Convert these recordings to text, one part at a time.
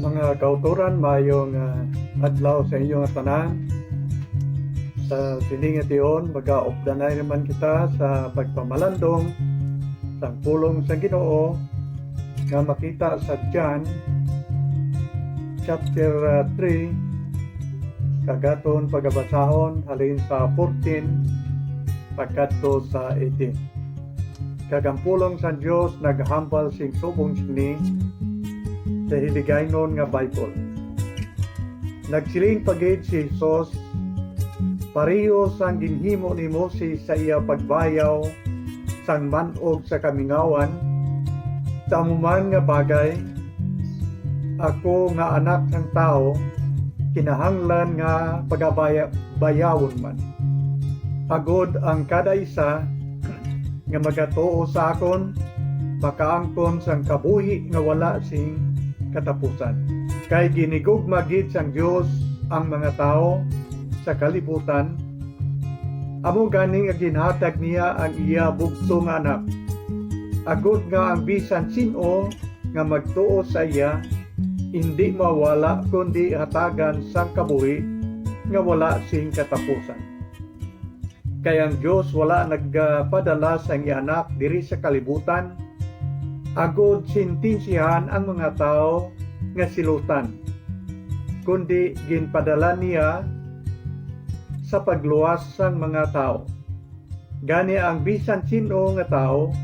Mga kauturan, mayong adlaw sa inyong tanan. Sa sining tion, mag-aopdanay naman kita sa pagpamalandong sa pulong sa Ginoo nga makita sa John chapter 3 kagaton pagabasahon halin sa 14 pagkadto sa 18. Kagampulong sa Dios naghambal sing subong sini sa hiligaynon nga Bible. Nagsiling pagid si Jesus, pareho sang ginhimo ni Moses sa iya pagbayaw sang manog sa kamingawan, sa amuman nga bagay, ako nga anak sang tao, kinahanglan nga pagabayawon man. Agod ang kada isa nga magatuo sa akon, makaangkon sang kabuhi nga wala sing katapusan. Kay ginigugma gid sang Dios ang mga tao sa kalibutan, amo ganing ginhatag niya ang iya bugtong anak. Agud nga ang bisan sino nga magtuo sa iya hindi mawala kundi hatagan sang kabuhi nga wala sing katapusan. Kay ang Dios wala nagpadala sang iya anak diri sa kalibutan agud sintinsihan ang mga tao nga silutan, kundi ginpadala niya sa pagluwas sang mga tao. Gani ang bisan sino nga tao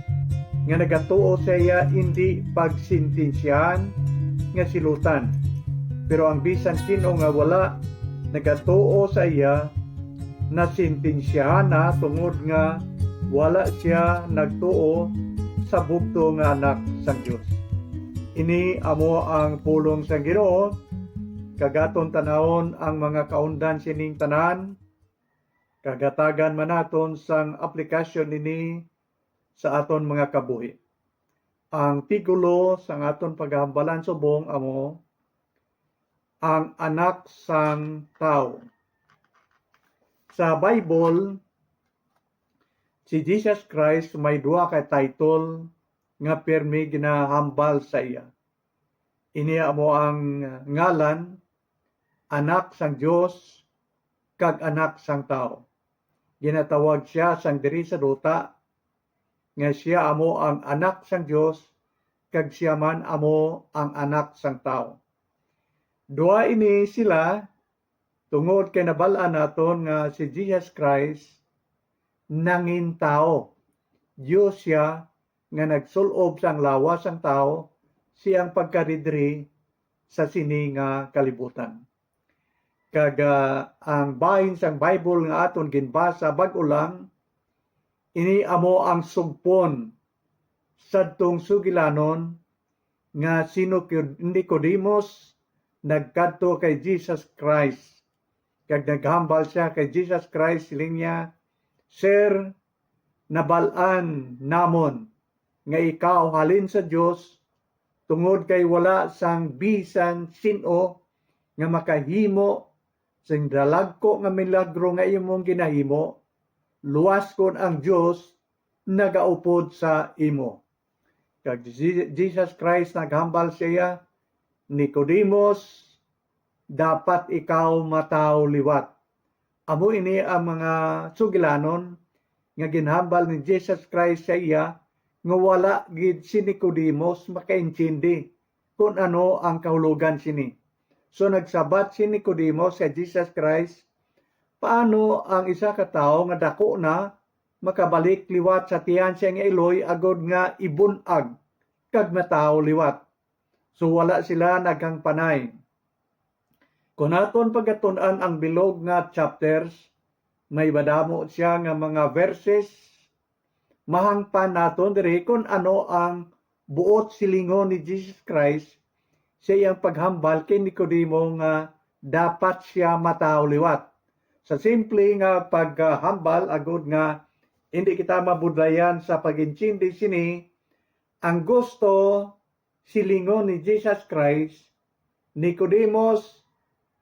nga nagatuo sa iya hindi pagsintinsihan nga silutan, pero ang bisan sino nga wala nagatuo sa iya nasintinsyahan na tungod nga wala siya nagtuo sa bugto nga anak sang Dios. Ini amo ang pulong sang Ginoo, kagaton tanawon ang mga kaundan sining tanan, kagatagan man naton sang aplikasyon nini sa aton mga kabuhi. Ang tigulo sang aton paghambalan subong amo ang anak sang tao. Sa Bible, si Jesus Christ may duha ka title nga permi ginahambal sa iya. Ini amo ang ngalan, anak sang Dios kag anak sang tao. Ginatawag siya sang diri sa duta nga siya amo ang anak sang Dios kag siya man amo ang anak sang tao. Duha ini sila tungod kay nabal-an naton nga si Jesus Christ nangin tao. Diyos siya nga nagsulob sang lawas sang tao, siyang pagkaridri sa sini nga kalibutan. Kaga ang bahin sang Bible nga aton ginbasa bag-o lang, ini amo ang sugpon sadtong sugilanon nga sino Nicodemus nagkadto kay Jesus Christ. Kag naghambal siya kay Jesus Christ, siling niya, Sir, nabal-an namon nga ikaw halin sa Dios tungod kay wala sang bisan sino nga makahimo sing dalagko nga milagro nga imong ginahimo, luwas kon ang Dios nagaupod sa imo. Kag Jesus Christ naghambal siya, Nicodemus, dapat ikaw mataw liwat. Amo ini ang mga sugilanon nga ginhambal ni Jesus Christ sa iya nga wala gid si Nicodemus makaintindi kung ano ang kahulugan sini. So nagsabat si Nicodemus sa Jesus Christ, paano ang isa ka tawo nga dako na makabalik liwat sa tiyan siya nga iloy agod nga ibunag kag mataw liwat. So wala sila naghang panay. Kung aton pagatun-an ang bilog nga chapters, may madamo siya nga mga verses, mahangpan naton diri kung ano ang buot silingon ni Jesus Christ sa iyang paghambal kay Nicodemo nga dapat siya mataw liwat. Sa simple nga paghambal, agud nga hindi kita mabudlayan sa pag-intindi sini, ang gusto silingon ni Jesus Christ, Nicodemus,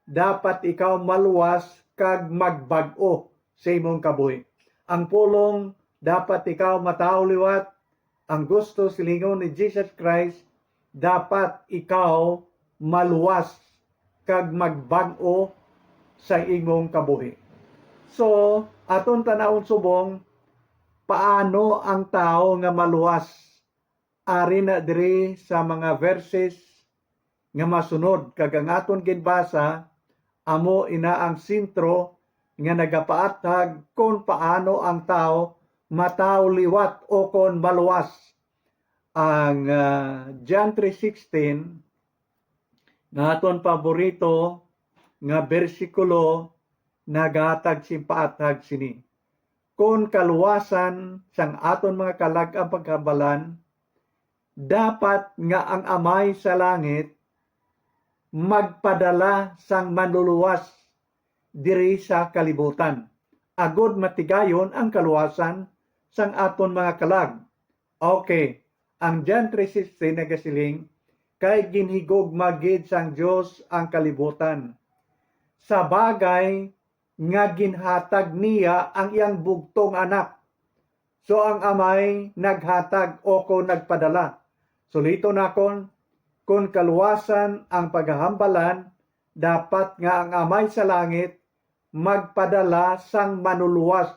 dapat ikaw maluwas kag magbag-o sa imong kabuhi. Ang pulong, dapat ikaw mataw liwat. Ang gusto silingon ni Jesus Christ, dapat ikaw maluwas kag magbag-o sa imong kabuhi. So, aton tanawon subong, paano ang tao nga maluwas? Ari na diri sa mga verses nga masunod, kag ang aton ginbasa, amo ina ang sentro nga nagapaatag kung paano ang tao mataw liwat o kon maluwas. Ang John 3:16 nga aton paborito nga bersikulo nagahatag simpaatag sini. Kung kaluwasan sang aton mga kalag-ang pagkabalan, dapat nga ang Amay sa langit magpadala sang manluluwas diri sa kalibutan. Agod matigayon ang kaluwasan sang aton mga kalag. Okay, ang John 3:16 nagasiling, kay ginhigugma gid sang Dios ang kalibutan. Sa bagay nga ginhatag niya ang iyang bugtong anak. So ang Amay naghatag o ko nagpadala. Sulito na kung kaluwasan ang paghahambalan, dapat nga ang Amay sa langit magpadala sang manuluwas.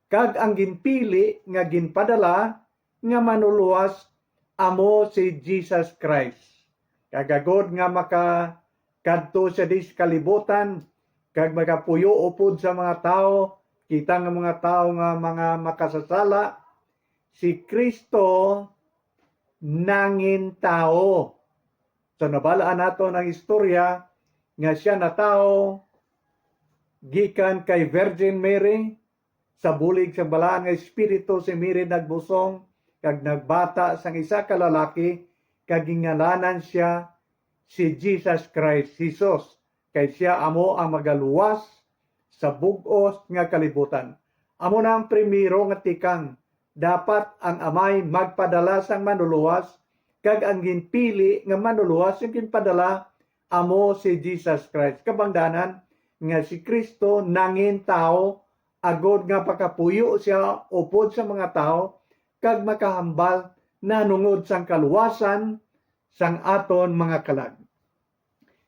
Kag ang ginpili nga ginpadala nga manuluwas amo si Jesus Christ. Kagagod nga makakadto sa dis kalibutan, kag magapuyo upod sa mga tao, kita nga mga tao nga mga makasasala, si Kristo nangin tao. So nabalaan nato ang istorya nga siya na tao gikan kay Virgin Mary, sa bulig sa balaan nga espiritu si Mary nagbusong kag nagbata sang isa ka lalaki, kag gingalanan siya si Jesus Christ, Jesus. Kay siya amo ang magaluwas sa bug-os nga kalibutan. Amo na ang primero nga tikang, dapat ang Amay magpadala sang manuluwas, kag ang ginpili nga manuluwas yung ginpadala amo si Jesus Christ. Kabangdanan nga si Kristo nangin tao, agod nga pakapuyo siya upod sa mga tao, kag makahambal na nungod sang kaluwasan sang aton mga kalag.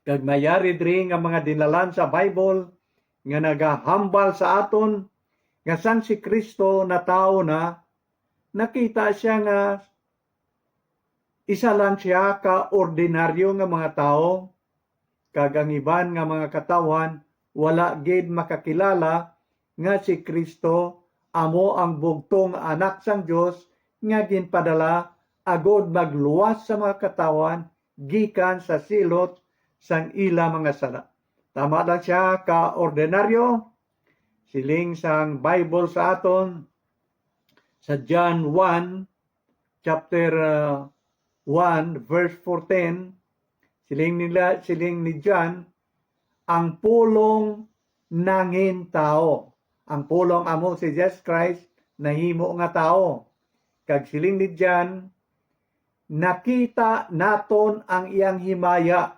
Kag mayari diri nga mga dinalan sa Bible nga nagahambal sa aton nga sang si Kristo na tao na, nakita siya nga isa lang siya ka ordinaryo nga mga tao, kag ang iban nga mga katawan wala gid makakilala nga si Kristo amo ang bugtong anak sang Dios nga ginpadala agod magluwas sa mga katawan gikan sa silot sang ila mga sala. Tama lang siya ka ordinaryo. Siling sang Bible sa aton sa John 1 chapter 1 verse 14, siling ni John, ang pulong nangin tao. Ang pulong amo si Jesus Christ nahimo nga tao. Kag siling ni John, nakita naton ang iyang himaya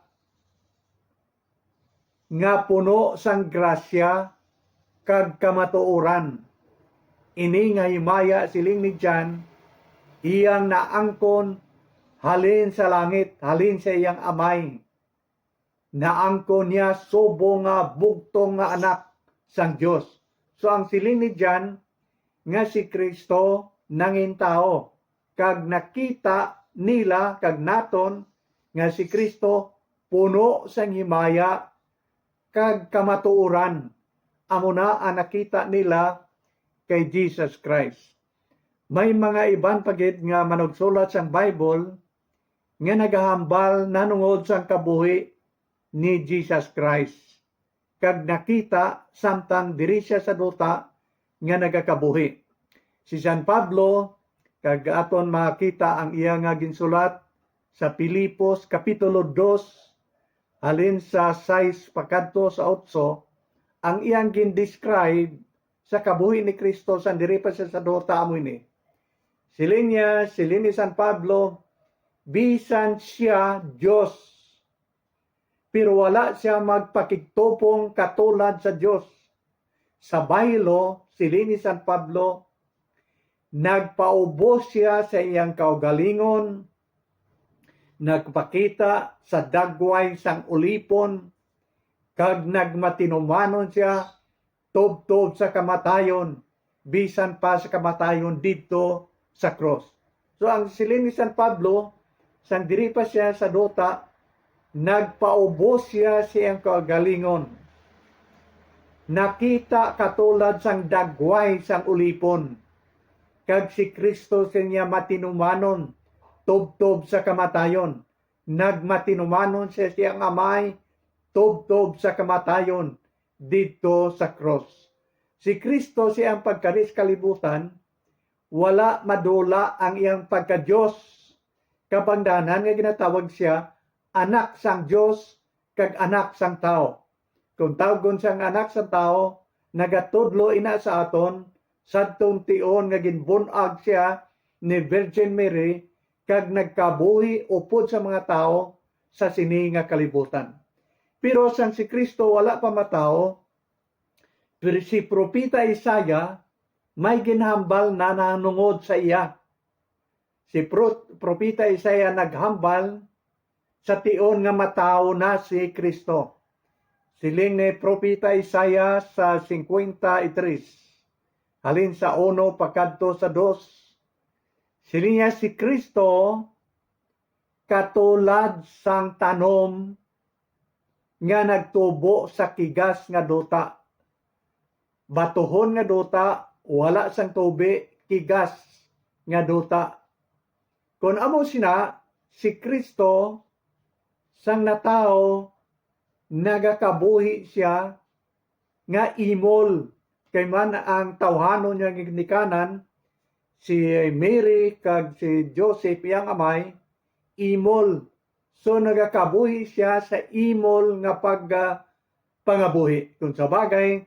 nga puno sang grasya kag kamatuoran. Ini nga himaya, siling ni John, iyang naangkon halin sa langit, halin sa iyang Amay. Naangkon niya subo nga bugtong nga anak sang Dios. So ang siling ni John nga si Kristo nangin tao, kag nakita nila kag naton nga si Kristo puno sang himaya kag kamatuoran. Amo na ang nakita nila kay Jesus Christ. May mga iban pagid nga manugsulat sang Bible nga nagahambal nanungod sang kabuhi ni Jesus Christ. Kag nakita samtang diri siya sa duta nga nagakabuhi. Si San Pablo, kag aton makita ang iya nga ginsulat sa Pilipos kapitulo 2 halin sa 6 pakadto sa 8, ang iyang gindescribe sa kabuhi ni Kristo sa diri pa siya sa duta amo ini. Siling ni San Pablo, bisan siya Dios, pero wala siya magpakigtupong katulad sa Dios. Sa baylo, siling ni San Pablo, nagpaubos siya sa iyang kaugalingon, nagpakita sa dagway sang ulipon, kag nagmatinumanon siya tubtob sa kamatayon, bisan pa sa kamatayon dito sa cross. So ang siling ni San Pablo, sang diri pa siya sa duta, nagpaubos siya siyang kagalingon. Nakita katulad sang dagway sang ulipon, kag si Kristo siya matinumanon tubtob sa kamatayon. Nagmatinumanon siya siyang amay tubtob sa kamatayon dito sa cross. Si Kristo siyang pagkaris kalibutan, wala madula ang iyang pagka-Diyos. Kapangdanan nga ginatawag siya anak sang Diyos kag anak sang tao. Kung tawgon siyang anak sang tao, nagatudlo ina sa aton sadtong tion nga ginbunag siya ni Virgin Mary kag nagkabuhi upod sa mga tao sa sini nga kalibutan. Pero sang si Kristo wala pa matao, pero si propeta Isaiah may ginhambal na nanungod sa iya. Si propeta Isaiah naghambal sa tion nga matao na si Kristo. Siling ni propeta Isaiah sa 53, halin sa 1 pakadto sa 2. Siling niya si Kristo katulad sang tanom nga nagtubo sa kigas nga duta. Batuhon nga duta, wala sang tubi, kigas nga duta. Kung amo sina, si Kristo sang natao, nagakabuhi siya nga imol. Kay man ang tawhanon niya nikanan, si Mary kag si Joseph iyang amay, imol. So nagakabuhi siya sa imol nga pangabuhi. Kung sa bagay,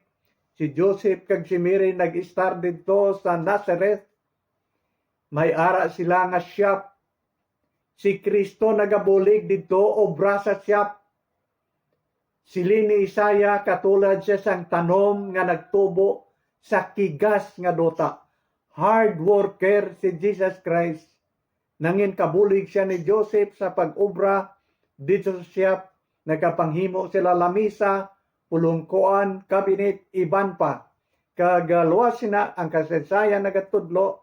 si Joseph kag si Mary nag-star dito sa Nazareth, may ara sila nga shop. Si Kristo nagabulig dito obra sa shop. Sili ni Isaiah katulad siya sang tanom nga nagtubo sa kigas nga duta. Hard worker si Jesus Christ. Nangin kabulig siya ni Joseph sa pag-obra dito sa shop. Nagapanghimo sila lamisa, pulungkuan, kabinet, iban pa. Kagaluwas sina ang kasaysayan nagatudlo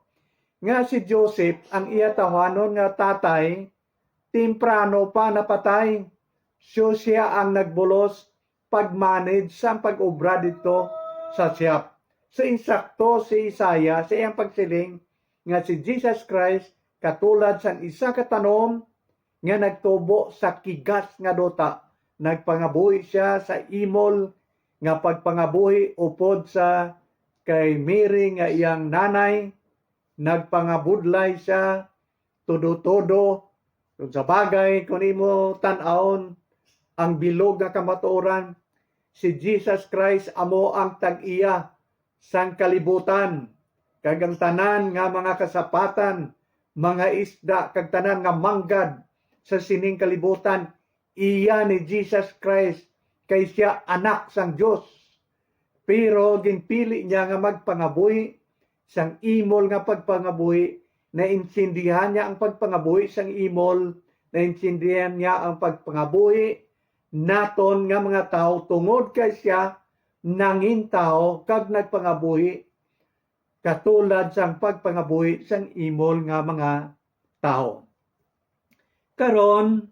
nga si Joseph ang iya tawanon nga tatay, temprano pa napatay. So siya ang nagbulos pag-manage sa pag-obra dito sa shop. So insakto si Isaiah sa iyang pagsiling nga si Jesus Christ katulad sang isa ka tanom nga nagtubo sa kigas nga duta. Nagpangabuhi siya sa imol nga pagpangabuhi upod sa kay Mary nga iyang nanay. Nagpangabudlay siya todo-todo. Kung sa bagay, kung imo tan-aon ang bilog nga kamatuoran, si Jesus Christ amo ang tag-iya sang kalibutan. Kag ang tanan nga mga kasapatan, mga isda, kag tanan nga manggad sa sining kalibutan, iya ni Jesus Christ kay siya anak sang Dios. Pero ginpili niya nga magpangabuhi sang imol nga pagpangabuhi, naintindihan niya ang pagpangabuhi sang imol, naintindihan niya ang pagpangabuhi naton nga mga tao tungod kay siya nangin tao kag nagpangabuhi katulad sang pagpangabuhi sang imol nga mga tao. Karon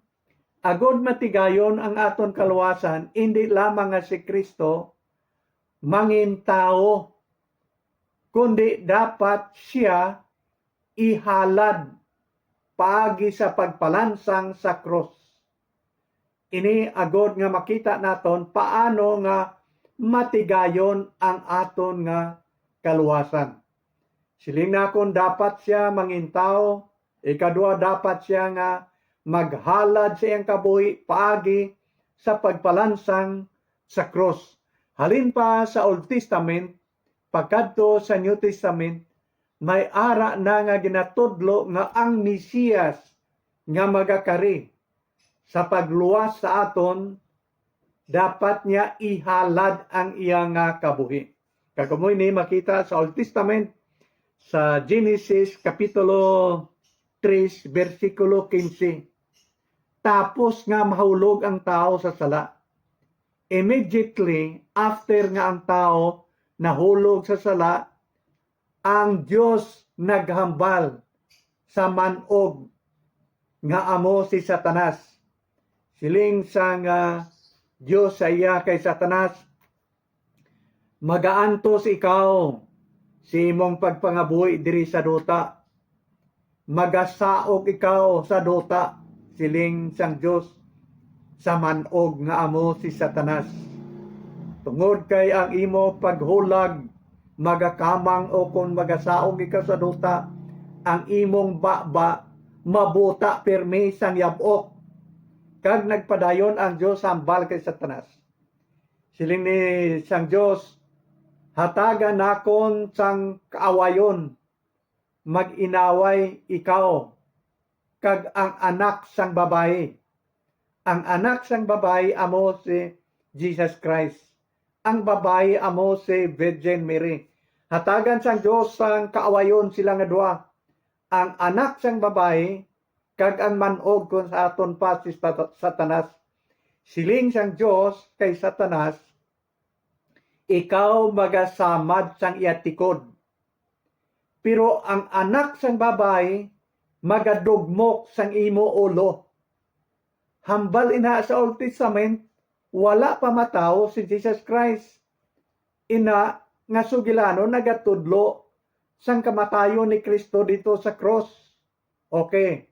agod matigayon ang aton kaluwasan, hindi lamang nga si Kristo mangin tao, kundi dapat siya ihalad paagi sa pagpalansang sa cross. Ini agod nga makita naton paano nga matigayon ang aton nga kaluwasan. Siling nakon dapat siya mangintao, ikadua dapat siya nga maghalad sa iyang kabuhi paagi sa pagpalansang sa cross. Halin pa sa Old Testament, pagkadto sa New Testament, may ara na nga ginatudlo nga ang Mesiyas nga magakari. Sa pagluwas sa aton, dapat niya ihalad ang iyang kabuhi. Kagamoy ni makita sa Old Testament, sa Genesis Kapitulo 3, versikulo 15. tapos nga mahulog ang tao sa sala. Immediately after nga ang tao nahulog sa sala, ang Diyos naghambal sa manog nga amo si Satanas. Siling sang Diyos sa iya kay Satanas, magaantos ikaw si imong pagpangabuhi diri sa duta. Magasaog ikaw sa duta, siling sang Diyos sa manog nga amo si Satanas. Tungod kay ang imo paghulag, magakamang o kung magasaog ikaw sa duta, ang imong baba mabuta pirmi sang yabok. Kag nagpadayon ang Diyos hambal kay Satanas. Siling ni sang Diyos, hatagan nakon sang kaawayon, mag-inaway ikaw kag ang anak sang babae. Ang anak sang babae amo si Jesus Christ. Ang babae amo si Virgin Mary. Hatagan sang Diyos sang kaawayon sila nga duha. Ang anak sang babae kag ang manog kung sa aton pa si Satanas. Siling sang Diyos kay Satanas, ikaw magasamad sang iyatikod. Pero ang anak sang babae magadugmok sang imo ulo. Hambal ina sa Old Testament, wala pa mataw si Jesus Christ. Ina nga sugilano nagatudlo sang kamatayon ni Kristo dito sa cross. Okay.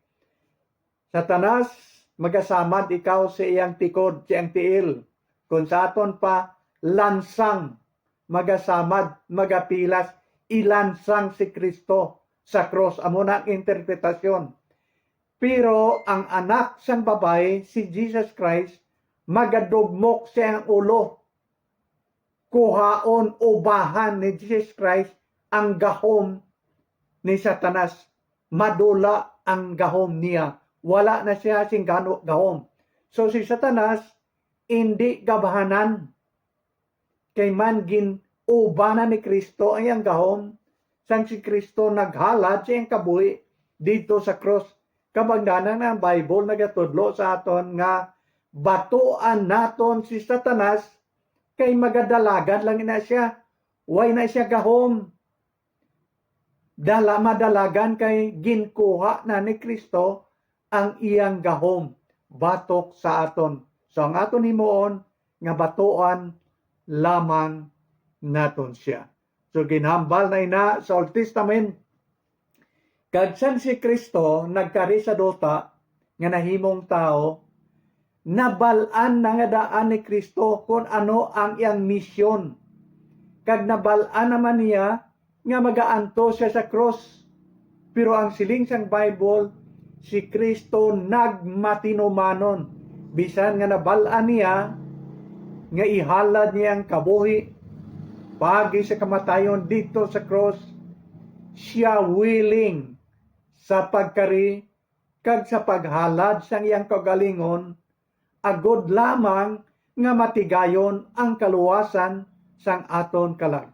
Satanas, magasamad ikaw sa iyang tikod, sa iyang tiil. Kung sa aton pa, lansang, magasamad, magapilas, ilansang si Kristo sa cross. Amo na ang interpretasyon. Pero ang anak sang babae, si Jesus Christ, magadugmok siyang ulo. Kuhaon, ubahan ni Jesus Christ ang gahom ni Satanas. Madula ang gahom niya. Wala na siya sing gahom. So si Satanas, hindi gabahanan. Kay man ubanan ni Kristo ang iyang gahom. Sang si Kristo naghalad sa iyang kabuhi dito sa cross. Kabangdanan ang Bible nagatudlo sa aton nga batuan naton si Satanas kay magadalagan lang na siya. Way na siya gahom. Madalagan kay ginkuha na ni Kristo ang iyang gahom. Batok sa aton. So ang aton himuon nga batuan lamang naton siya. So ginhambal na ina sa Old Testament. Kagsan si Kristo nagkari sa duta nga nahimong tao, nabalaan na nga daan ni Kristo kung ano ang iyang misyon. Kag nabalaan naman niya nga magaanto siya sa cross. Pero ang siling sang Bible, si Kristo nagmatinumanon. Bisan nga nabalaan niya nga ihalad niya ang kabuhi pagi sa kamatayon dito sa cross, siya willing sa pagkari kag sa paghalad sang iyang kagalingon, agod lamang nga matigayon ang kaluwasan sang aton kalag.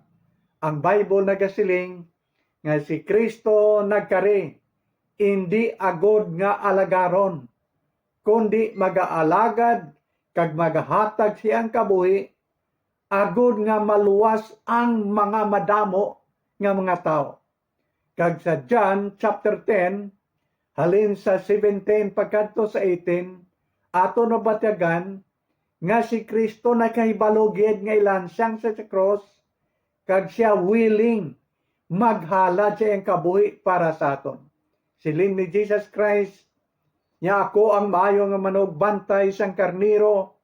Ang Bible nagasiling nga si Kristo nagkari, hindi agod nga alagaron, kundi magaalagad kag magahatag siyang kabuhi, agod nga maluwas ang mga madamo nga mga tao. Kag sa John chapter 10, halin sa 17 pagkadto sa 18, ato nabatyagan nga si Kristo nakahibalogid nga ilansang sa cross, kag siya willing maghalad sa iyang kabuhi para sa aton. Siling ni Jesus Christ, nga ako ang maayo nga manugbantay sang karniro,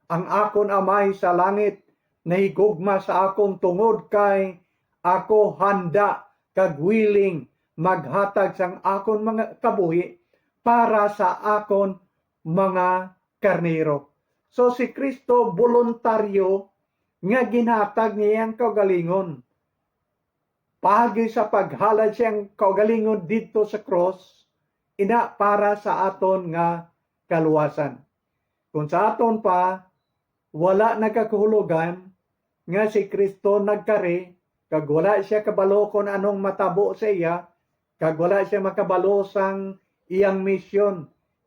ang akon amay sa langit, nahigugma sa akong tungod kay ako handa kag willing maghatag sang akon mga kabuhi para sa akon mga karniro. So si Kristo voluntaryo nga ginhatag niya ang kaugalingon. Pagi sa paghalad siyang kaugalingon dito sa cross, ina para sa aton nga kaluwasan. Kung sa aton pa, wala nagkakahulugan nga si Kristo nagkari, kag wala siya kabalo kung anong matabo sa iya, kag wala siya makabalo sang iyang misyon.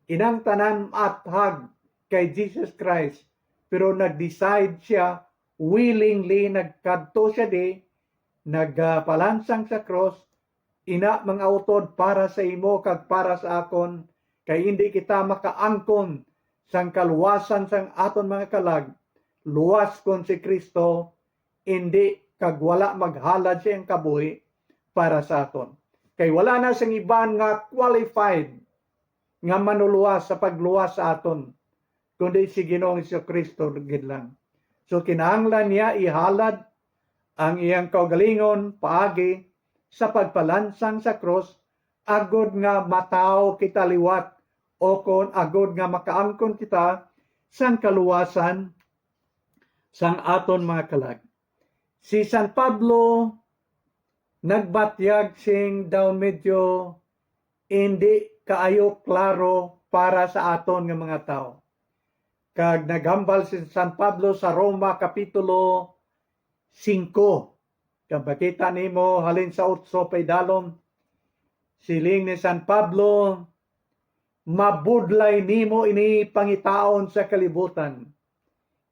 inang tanan athag kay Jesus Christ, pero nag-decide siya willingly, nagkadto siya nagpalansang sa cross, ina mga utod para sa imo kag para sa akon, kay hindi kita makaangkon sang kaluwasan sang aton mga kalag, luwas kon si Kristo, hindi kag wala maghalad siyang kabuhi para sa aton. Kay wala na sang iban nga qualified nga manuluwas sa pagluwas sa aton, kundi si Ginoong Kristo gid lang. So kinahanglan niya ihalad ang iyang kaugalingon paagi sa pagpalansang sa cross, agod nga mataw kita liwat o kon agod nga makaangkon kita sang kaluwasan sang aton mga kalag. Si San Pablo nagbatyag sing daw medyo hindi kaayo klaro para sa aton nga mga tao. Kag naghambal si San Pablo sa Roma Kapitulo 5. Kag makita nimo halin sa 8 paydalom, siling ni San Pablo, mabudlay nimo ini pangitaon sa kalibutan,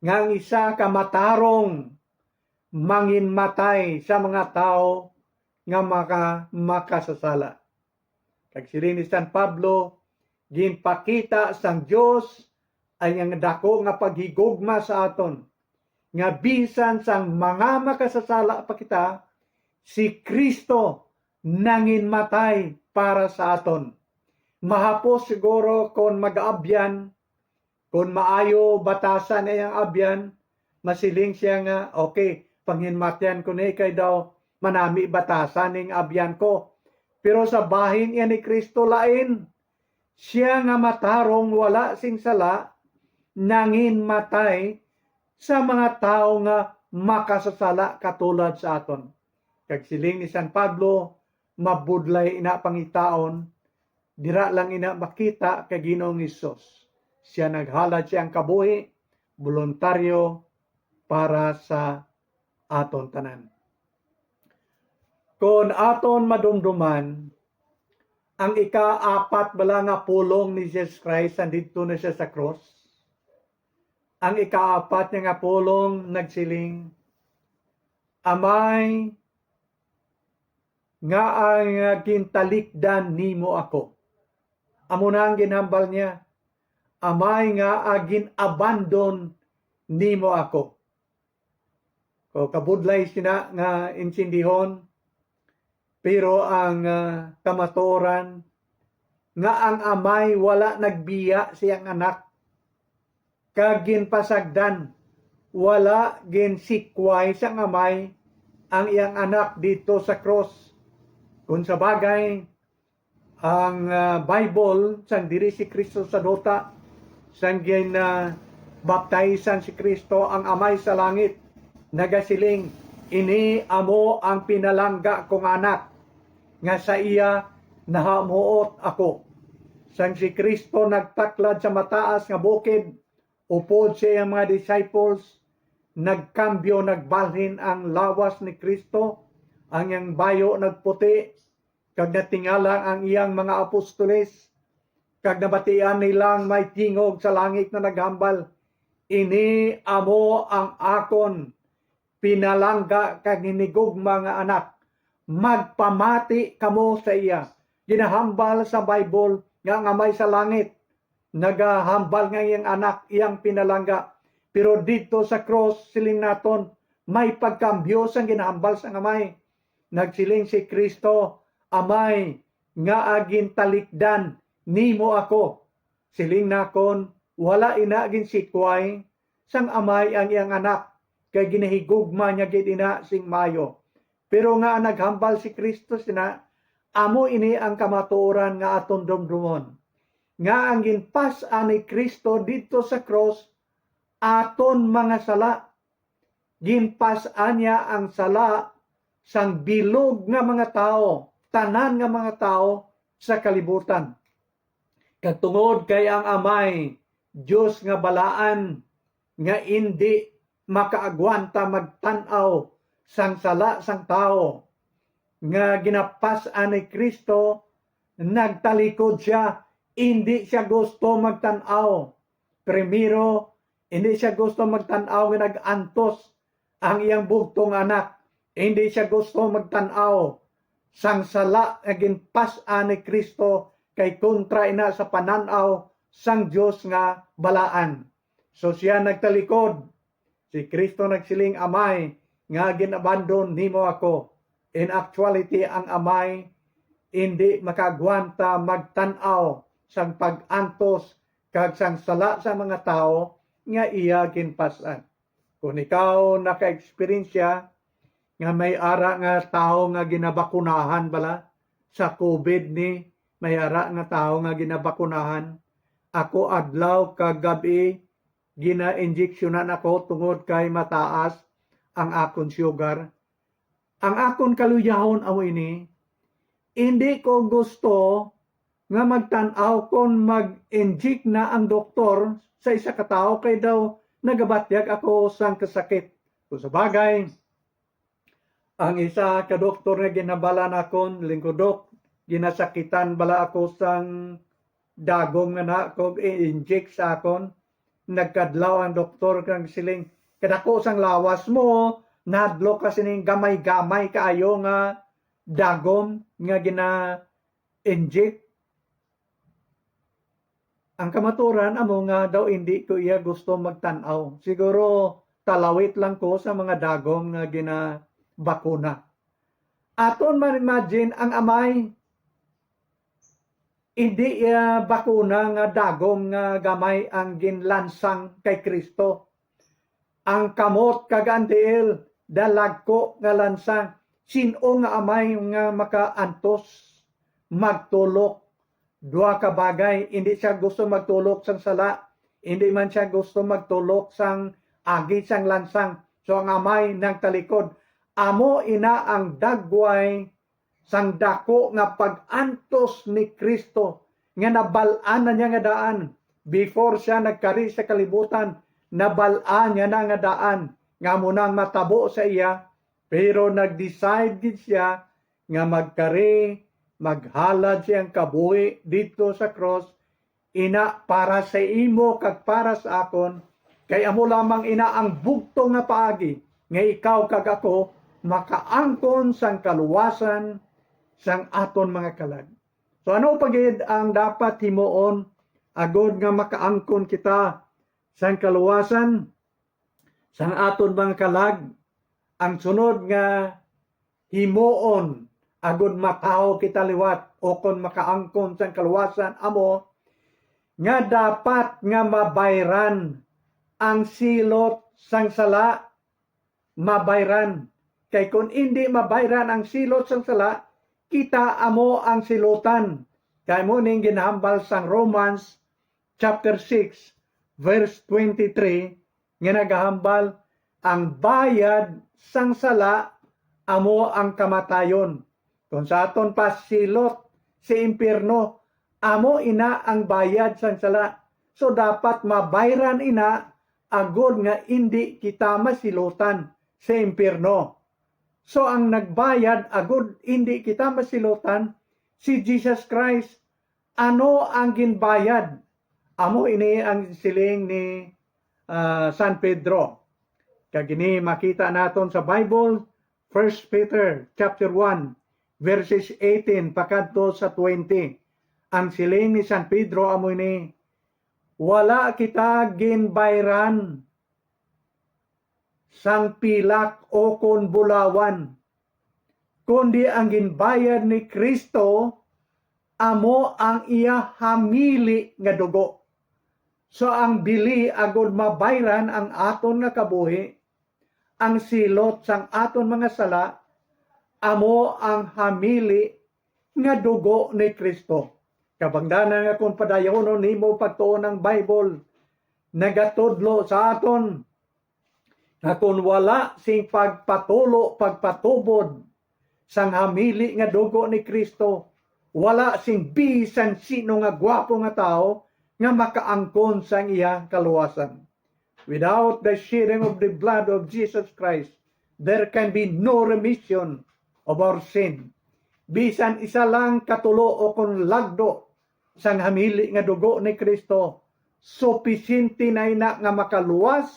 nga ang isa ka matarong manginmatay sa mga tao nga makasasala. Kag siling ni San Pablo, ginpakita sang Dios ay ang dako nga paghigugma sa aton, nga bisan sang mga makasasala pa kita, si Kristo nanginmatay para sa aton. Mahapos siguro kon mag-abyan, kon maayo batasan na yung abyan, masiling siya nga, okay, panghinmatyan ko na kay daw manami batasan ng abyan ko. Pero sa bahin yan ni Kristo lain, siya nga matarong wala sing sala, nanginmatay sa mga tao nga makasasala katulad sa aton. Kag siling ni San Pablo, mabudlay ina pangitaon, dira lang ina makita kay Ginoong Hesus. Siya naghalad siyang kabuhi, voluntaryo para sa aton tanan. Kung aton madumduman, ang ika-apat bala nga pulong ni Jesus Christ, andito na siya sa cross. Ang ika-apat niya nga pulong nagsiling, Amay, nga ang gintalikdan nimo ako. Amo na ang ginhambal niya. Amay nga agin abandon nimo ako. So kabudlay sina nga insindihon, pero ang kamatuoran nga ang amay wala nagbiya siyang anak, kag ginpasagdan wala ginsikway sang amay ang iyang anak dito sa cross. Kung sa bagay, ang Bible sang diri si Kristo sa dota, sang baptizan si Kristo ang amay sa langit, nagasiling, ini amo ang pinalangga kong anak, nga sa iya nahamuot ako. Sang si Kristo nagtaklad sa mataas nga bukid, upod siya ang mga disciples, nagkambyo, nagbalhin ang lawas ni Kristo, ang iyang bayo nagputi, kag natingala ang iyang mga apostoles, kag nabatian nilang may tingog sa langit na naghambal, ini amo ang akon pinalangga kag hinigugma nga anak, magpamati kamo sa iya. Ginahambal sa Bible nga ang amay sa langit, nagahambal nga iyang anak, iyang pinalangga. Pero dito sa cross, siling naton, may pagkambyo sang ginahambal sa amay. Nagsiling si Kristo, amay, nga agin talikdan, nimo ako. Siling nakon, wala ina agin sikway, sang amay ang iyang anak, kay ginahigugma niya gid ina sing mayo. Pero nga naghambal si Kristo sina, amo ini ang kamatuoran nga aton dumdumon. Nga ang ginpas-an ni Kristo dito sa cross, aton mga sala. Ginpas-an niya ang sala sang bilog nga mga tao, tanan nga mga tao sa kalibutan. Katungod kay ang amay, Diyos nga balaan, nga hindi makaagwanta magtanaw sang sala sang tao, nga ginapas-an ni Kristo, nagtalikod siya, hindi siya gusto magtanaw. Primero, hindi siya gusto magtanaw nga nag-antos ang iyang bugtong anak. Hindi siya gusto magtanaw sang sala nga ginpas-a ni Kristo kay kontra ina sa pananaw sang Dios nga balaan. So siya nagtalikod. Si Kristo nagsiling, Amay, nga ginabandon nimo ako. In actuality, ang Amay hindi makagwanta magtanaw sang pag-antos kag sang sala sa mga tao nga iya ginpasan. Kung ikaw naka-eksperyensya nga may ara nga tao nga ginabakunahan bala sa COVID ni may ara nga tao nga ginabakunahan, ako adlaw kag gabi gina-injeksyonan ako tungod kay mataas ang akon sugar. Ang akon kaluyahon amo ini, hindi ko gusto nga magtanaw kung mag-inject na ang doktor sa isa ka tao kay daw nagabatyag ako sang kasakit. Kung sa bagay, ang isa ka doktor nga ginabala na akon, lingkodok, ginasakitan bala ako sang dagom nga na ako i-inject sa akon. Nagkadlaw ang doktor kang siling, kadako sang lawas mo, nadlo kasi ning gamay-gamay kaayo nga dagom nga gina-inject. Ang kamaturan amo nga daw hindi ko iya gusto magtanaw. Siguro talawit lang ko sa mga dagom nga ginabakuna. Aton man imagine ang Amay hindi iya bakuna nga dagom nga gamay ang ginlansang kay Kristo. Ang kamot kag andiel dalagko nga lansang, sino nga Amay nga makaantos magtulok. Dua ka bagay, hindi siya gusto magtulok sang sala, hindi man siya gusto magtulok sang agi sang lansang. So ang Amay nang talikod, amo ina ang dagway sang dako nga pag-antos ni Kristo nga nabalaan na niya nga daan before siya nagkari sa kalibutan, nabalaan niya na nga daan nga munang matabo sa iya, pero nag-decide gid siya nga magkari, maghalad siyang kabuhi dito sa cross, ina para sa imo kag para sa akon, kay amo lamang ina ang bugto nga paagi nga ikaw kag ako makaangkon sang kaluwasan sang aton mga kalag. So ano pagid ang dapat himuon agod nga makaangkon kita sang kaluwasan sang aton mga kalag? Ang sunod nga himuon agud mataho kita liwat o kon makaangkon sang kaluwasan amo nga dapat nga mabayran ang silot sang sala. Mabayran kay kun hindi mabayran ang silot sang sala, kita amo ang silutan. Kay mo ning ginahambal sang Romans chapter 6 verse 23 nga nagahambal ang bayad sang sala amo ang kamatayon. Kung sa aton pasilot si impierno, amo ina ang bayad sang sala. So dapat mabayran ina agod nga hindi kita masilutan sa impierno. So ang nagbayad agod hindi kita masilutan si Jesus Christ. Ano ang ginbayad? Amo ini ang siling ni San Pedro. Kagini makita naton sa Bible, 1 Peter chapter 1 verses 18 pakadto sa 20. Ang siling ni San Pedro amo ini, wala kita ginbayran sang pilak o kon bulawan, kundi ang ginbayad ni Kristo amo ang iya hamili nga dugo. So ang bili agod mabayran ang aton nga kabuhi, ang silot sang aton mga sala, amo ang hamili nga dugo ni Kristo. Kabangdanan nga kung padayonon nimo pagtuon ng Bible, nagatudlo sa aton na kung wala sing pagpatubod sang hamili nga dugo ni Kristo, wala sing bisan sino nga gwapo nga tao nga makaangkon sang iya kaluwasan. Without the shedding of the blood of Jesus Christ, there can be no remission of our sin. Bisan isa lang katulo o kung lagdo sang hamili nga dugo ni Kristo, supisente na ina nga makaluwas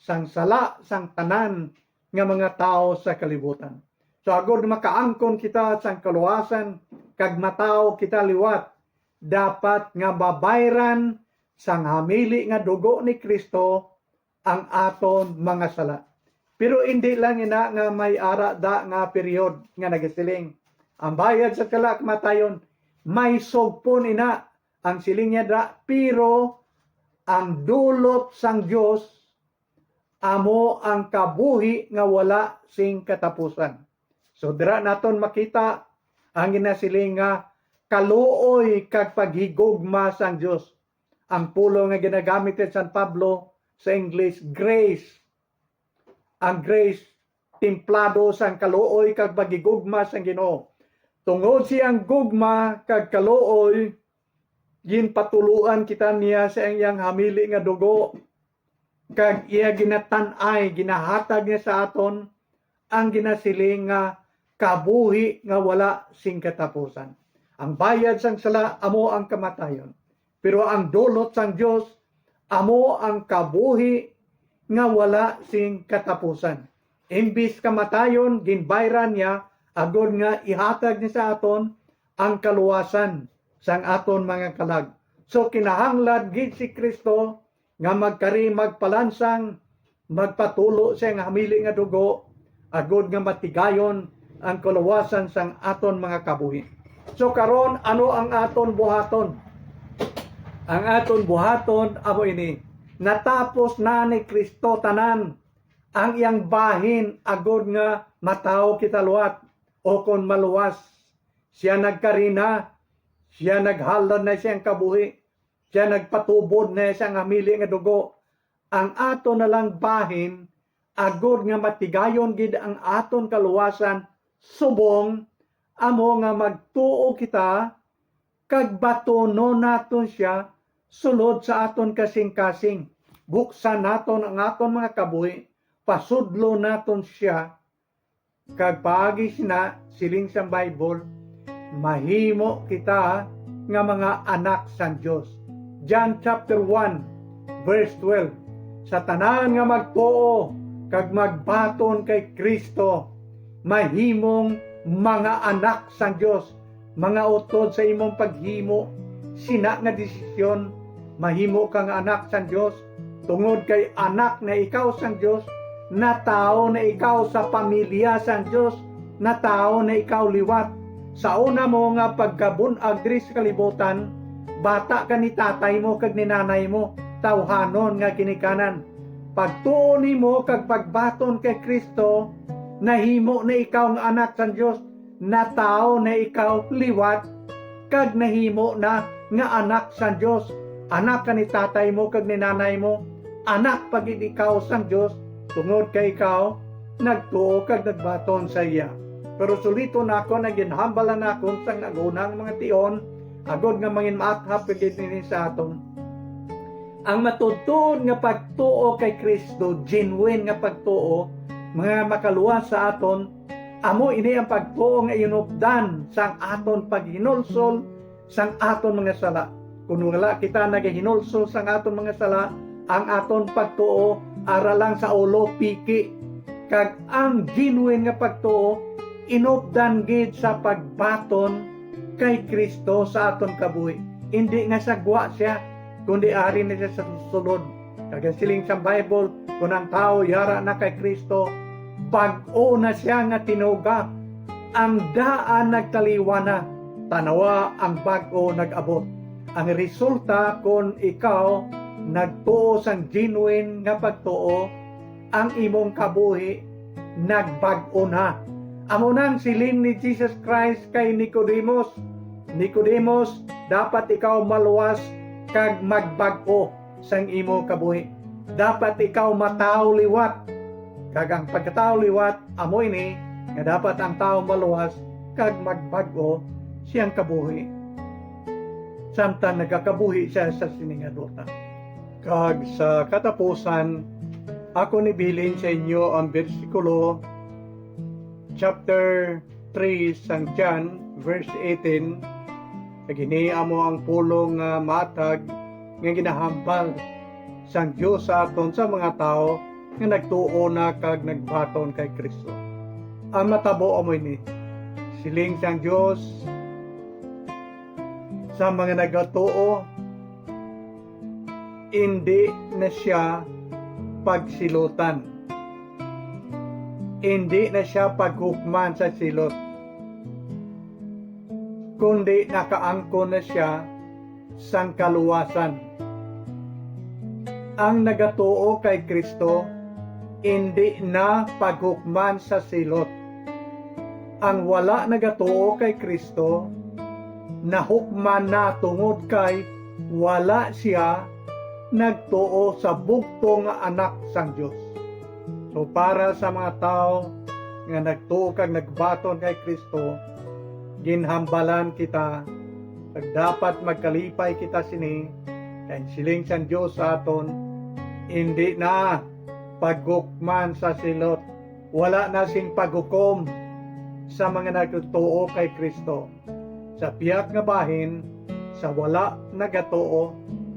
sang sala sang tanan nga mga tao sa kalibutan. So agod makaangkon kita sang kaluwasan kag mataw kita liwat, dapat nga babayran sang hamili nga dugo ni Kristo ang aton mga sala. Pero hindi lang ina nga may ara da nga period nga nagasiling. Ang bayad sa sala kamatayon, may sugpon ina ang siling niya da, pero ang dulot sang Dios amo ang kabuhi nga wala sing katapusan. So dira naton makita ang ginasiling nga kaluoy kag paghigugma sang Dios. Ang pulo nga ginagamit ni San Pablo sa English, grace. Ang grace templado sang kaluoy kag paghigugma sang Ginoo. Tungod siyang gugma kag kaluoy, ginpatuluan kita niya sa iyang hamili nga dugo, kag iya ginatan-ay, ginahatag niya sa aton ang ginasiling nga kabuhi nga wala sing katapusan. Ang bayad sang sala amo ang kamatayon, pero ang dulot sang Dios amo ang kabuhi nga wala sing katapusan. Imbis kamatayon, ginbayran niya agod nga ihatag niya sa aton ang kaluwasan sang aton mga kalag. So kinahanglan gid si Kristo nga magkari magpalansang magpatulo sa nga hamili nga dugo agod nga matigayon ang kaluwasan sang aton mga kabuhi. So karon ano ang aton buhaton? Ang aton buhaton amo ini, natapos na ni Kristo tanan ang iyang bahin agod nga mataw kita luwat o kon maluwas. Siya nagkarina, siya naghalad na siyang kabuhi, siya nagpatubod na siyang hamili nga dugo. Ang aton na lang bahin agod nga matigayon gid ang aton kaluwasan, subong amo nga magtuo kita kag batonon naton siya sulod sa aton kasing-kasing. Buksan naton ang aton mga kabuhi, pasudlo naton siya, kag paagi na siling sa Bible, mahimo kita nga mga anak sang Dios. John chapter 1 verse 12, sa tanan nga magtuo kag magbaton kay Kristo, mahimong mga anak sang Dios. Mga utod sa imong paghimo, sina nga desisyon, mahimo kang anak sang Dios tungod kay anak na ikaw sang Dios, na tao na ikaw sa pamilya sang Dios, na tao na ikaw liwat. Sa una mo nga pagkabunag diri sa kalibutan, bata ka ni tatay mo kag ni nanay mo, tawhanon nga kinikanan. Pagtuo nimo kag pagbaton kay Kristo, nahimo na ikaw nga anak sang Dios, na tao na ikaw liwat, kag nahimo na nga anak sang Dios. Anak ka ni tatay mo kag ni nanay mo, anak pag ikaw sang Dios, tungod kay ikaw nagtuo kag nagbaton sa iya. Pero sulito na ako na ginhambalan na ako sang nagunang mga tion, agod nga mangin maathap kagid ni sa aton. Ang matudtod nga pagtuo kay Kristo, genuine nga pagtuo, mga makaluwas sa aton, amo ini ang pagtuo nga inupdan sang aton paghinulsol sang aton mga sala. Kung wala kita nagahinulsol sang aton mga sala, ang aton pagtuo ara lang sa ulo piki. Kag ang genuine nga pagtuo inupdan gid sa pagbaton kay Kristo sa aton kabuhi. Hindi nga sagwa siya, kundi ari na siya sa sulod. Kag siling sa Bible, kung ang tao yara na kay Kristo, bag-o na siya nga tinuga. Ang daan nagtaliwa na, tanawa ang bag-o nag-abot. Ang resulta kung ikaw nagtuo sang genuine nga pagtuo, ang imong kabuhi nagbag-o na. Amo nang siling ni Jesus Christ kay Nicodemus, Nicodemus, dapat ikaw maluwas kag magbag-o sang imo kabuhi. Dapat ikaw mataw liwat. Kag ang pagkatao liwat, amo ini nga dapat ang tao maluwas kag magbag-o siyang kabuhi. Samtang nagkakabuhi siya sa siningadota. Kag sa katapusan, ako nibilin sa inyo ang bersikulo chapter 3 sang John verse 18 Kag hini amo ang pulong nga matag nga ginahambal sang Dios sa aton sa mga tao nga nagtuo na kag nagbaton kay Kristo. Ang matabo amo ini siling sang Dios sa mga nagatuo, hindi na siya pagsilutan. Hindi na siya paghukman sa silot. Kundi nakaangkon na siya sang kaluwasan. Ang nagatuo kay Kristo, hindi na paghukman sa silot. Ang wala nagatuo kay Kristo, nahukman na tungod kay wala siya nagtuo sa bugtong nga anak sang Dios. So para sa mga tao nga nagtuo kag nagbaton kay Kristo, ginhambalan kita kag dapat magkalipay kita sini kay siling sang Dios sa aton, hindi na paghukman sa silot, wala na sing paghukom sa mga nagtuo kay Kristo. Sa piyak nga bahin, sa wala nagatuo,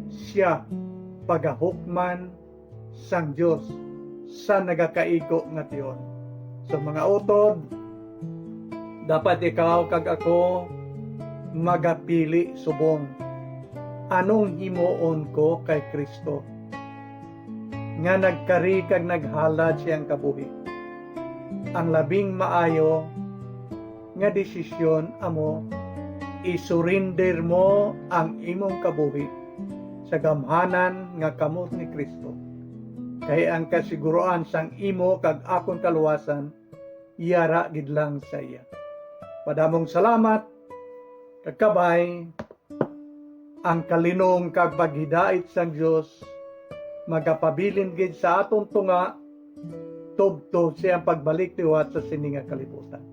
siya pagahukman sang Dios sa nagakaigo nga tiyon. So mga utod, dapat ikaw kag ako magapili subong. Anong himuon ko kay Kristo? Nga nagkari kag naghalad siyang kabuhi. Ang labing maayo nga desisyon amo, isurinder mo ang imong kabuhi sa gamhanan nga kamot ni Kristo. Kay ang kasiguruan sang imo kag akon kaluwasan, yara gid lang sa iya. Padamong salamat, kakabay, ang kalinong kag paghidait sang Dios magapabilin gid sa aton tunga tubto siyang pagbalik liwat sa sininga kalibutan.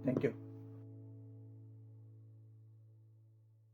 Thank you.